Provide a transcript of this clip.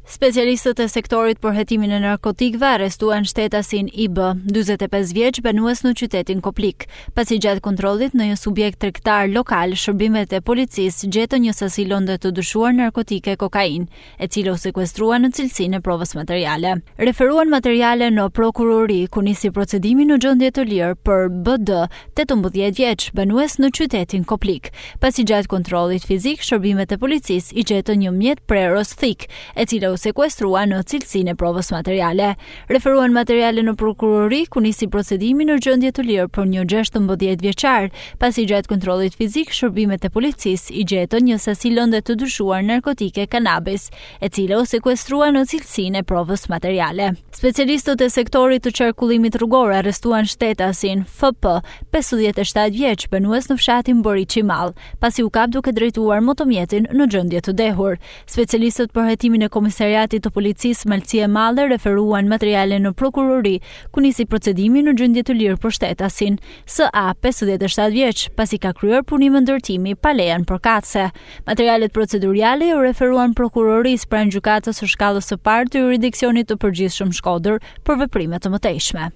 Specialistët e sektorit për hetimin e narkotikëve arrestuan shtetasin IB, 45 vjeç, banues në qytetin Koplik. Pasi gjatë kontrollit në një subjekt tregtar lokal, shërbimet e policisë gjetën një sasi lëndë të dyshuar narkotike kokain, e cila u sekuestrua në cilësinë e provës materiale. Referuan materiale në prokurori, ku nisi procedimi në gjendje të lirë për BD, 18 vjeç, banues në qytetin Koplik. Pasi gjatë kontrollit fizik, shërbimet e policisë i gjetën një mjet prerës thik, e cila sekuestrua në cilësinë e provës materiale. Referuan materiale në prokurori, ku nisi procedimi në gjendje të lirë për një 16 vjeçar, pasi gjatë kontrollit fizik, shërbimet e policisë i gjetën një sasi lëndë të dyshuar narkotike kanabis, e cila u sekuestrua në cilësinë e provës materiale. Specialistët e sektorit të qarkullimit rrugor arrestuan shtetasin FP, 57 vjeç, banues në fshatin Boriçi Mall, pasi u kap duke drejtuar motomjetin në gjendje të dehur. Specialistët për hetimin e Komisariatit të Policisë Malësi e Madhe referuan materiale në prokurori, ku nisi procedimi në gjendje të lirë për shtetasin SA, 57 vjeç, pasi ka kryer punim ndërtimi pa lejen përkatëse. Materialet procedurale u referuan prokurorisë pranë gjykatës së shkallës së parë të jurisdiksionit të përgjithshëm Shkodër për veprime të mëtejshme.